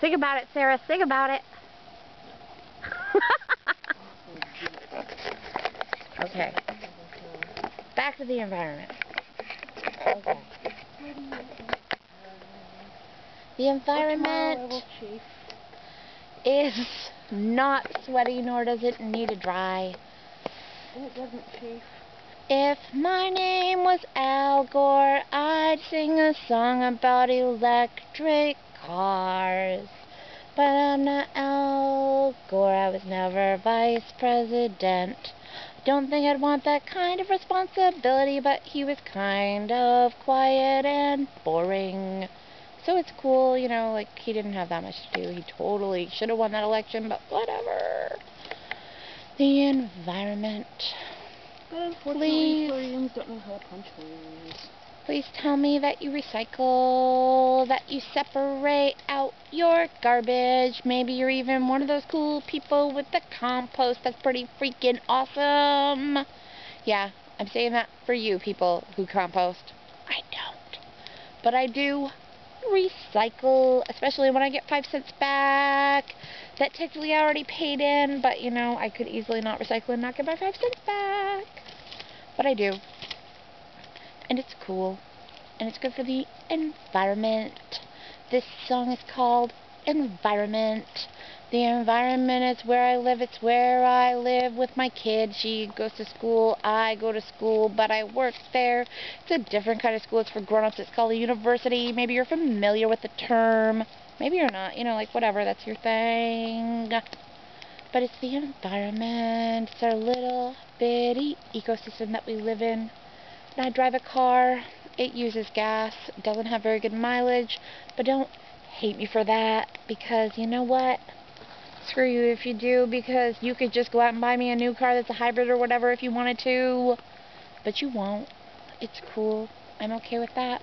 Sing about it, Sarah. Sing about it. Okay. Back to the environment. Okay. The environment is not sweaty, nor does it need to dry. And it doesn't chafe. If my name was Al Gore, I'd sing a song about electric cars. But I'm not Al Gore, I was never vice president. Don't think I'd want that kind of responsibility, but he was kind of quiet and boring. So it's cool, you know, like, he didn't have that much to do. He totally should have won that election, but whatever. The environment. But unfortunately, Floridians don't know how to punch holes. Please tell me that you recycle, that you separate out your garbage. Maybe you're even one of those cool people with the compost. That's pretty freaking awesome. Yeah, I'm saying that for you people who compost. I don't. But I do recycle, especially when I get 5 cents back. That technically I already paid in, but you know, I could easily not recycle and not get my 5 cents back. But I do. And it's cool. And it's good for the environment. This song is called Environment. The environment is where I live. It's where I live with my kid. She goes to school. I go to school, but I work there. It's a different kind of school. It's for grown-ups. It's called a university. Maybe you're familiar with the term. Maybe you're not. You know, like, whatever. That's your thing. But it's the environment. It's our little bitty ecosystem that we live in. And I drive a car. It uses gas. It doesn't have very good mileage. But don't hate me for that, because you know what? Screw you if you do, because you could just go out and buy me a new car that's a hybrid or whatever if you wanted to. But you won't. It's cool. I'm okay with that.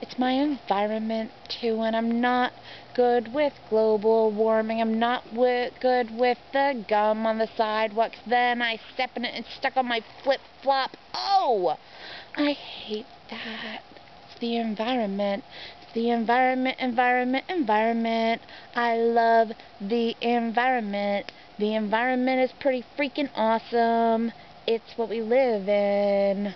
It's my environment too, and I'm not good with global warming. I'm not good with the gum on the sidewalks. Then I step in it and it's stuck on my flip-flop. Oh! I hate that. It's the environment. It's the environment, environment. I love the environment. The environment is pretty freaking awesome. It's what we live in.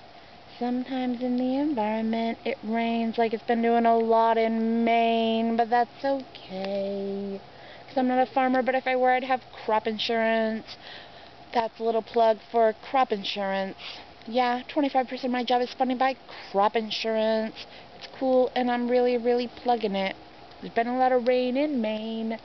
Sometimes in the environment it rains, like it's been doing a lot in Maine, but that's okay. Because I'm not a farmer, but if I were, I'd have crop insurance. That's a little plug for crop insurance. Yeah, 25% of my job is funded by crop insurance. It's cool, and I'm really, really plugging it. There's been a lot of rain in Maine,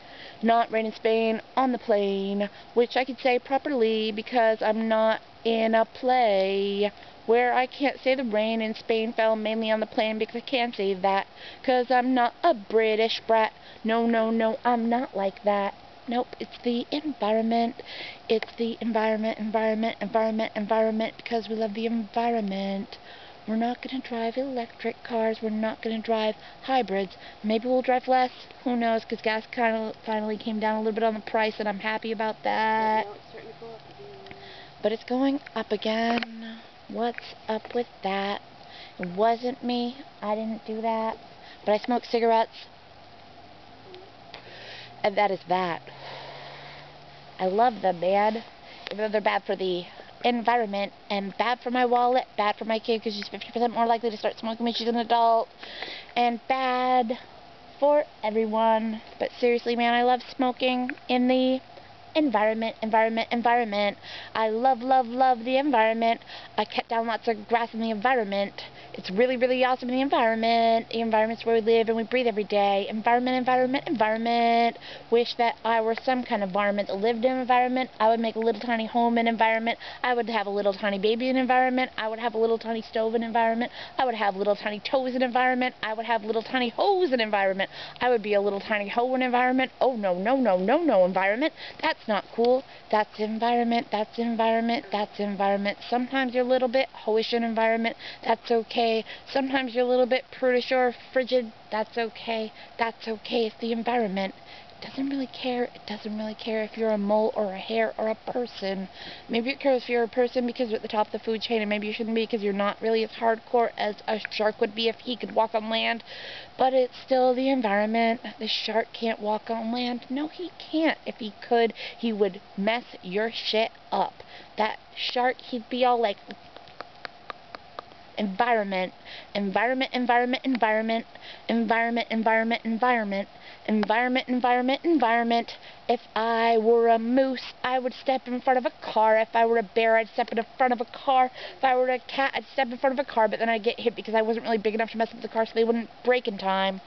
not rain in Spain, on the plane, which I could say properly because I'm not in a play where I can't say the rain in Spain fell mainly on the plane, because I can't say that because I'm not a British brat. No, no, no, I'm not like that. Nope, it's the environment. It's the environment, environment, because we love the environment. We're not going to drive electric cars. We're not going to drive hybrids. Maybe we'll drive less. Who knows, because gas kind of finally came down a little bit on the price, and I'm happy about that. But now it's starting to go up again. But it's going up again. What's up with that? It wasn't me. I didn't do that. But I smoke cigarettes. And that is that. I love them, man. Even though they're bad for the environment and bad for my wallet, bad for my kid because she's 50% more likely to start smoking when she's an adult, and bad for everyone. But seriously, man, I love smoking in the environment. I love the environment. I cut down lots of grass in the environment. It's really, really awesome in the environment. The environment's where we live and we breathe every day. Environment. Wish that I were some kind of environment that lived in environment. I would make a little tiny home in environment. I would have a little tiny baby in environment. I would have a little tiny stove in environment. I would have little tiny toes in environment. I would have little tiny hoes in environment. I would be a little tiny hoe in environment. Oh, no, environment. That's not cool. That's environment. Sometimes you're a little bit hoish in environment. That's okay. Sometimes you're a little bit prudish or frigid. That's okay. It's the environment. doesn't really care. It doesn't really care if you're a mole or a hare or a person. Maybe it cares if you're a person because you're at the top of the food chain, and maybe you shouldn't be because you're not really as hardcore as a shark would be if he could walk on land. But it's still the environment. The shark can't walk on land. No, he can't. If he could, he would mess your shit up. That shark, he'd be all like... environment, environment, environment, environment, environment, environment, environment, environment, environment, environment. If I were a moose, I would step in front of a car. If I were a bear, I'd step in front of a car. If I were a cat, I'd step in front of a car, but then I'd get hit because I wasn't really big enough to mess up the car so they wouldn't brake in time.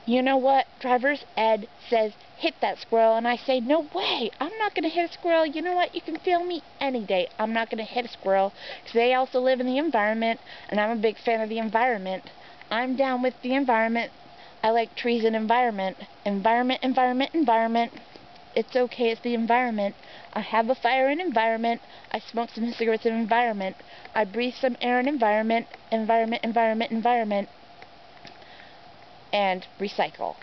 You know what? Driver's ed says, hit that squirrel, and I say, no way, I'm not going to hit a squirrel. You know what? You can feel me any day. I'm not going to hit a squirrel, because they also live in the environment, and I'm a big fan of the environment. I'm down with the environment. I like trees and environment. Environment, environment, environment. It's okay, it's the environment. I have a fire in environment. I smoke some cigarettes in environment. I breathe some air in environment. Environment, environment, environment. And recycle.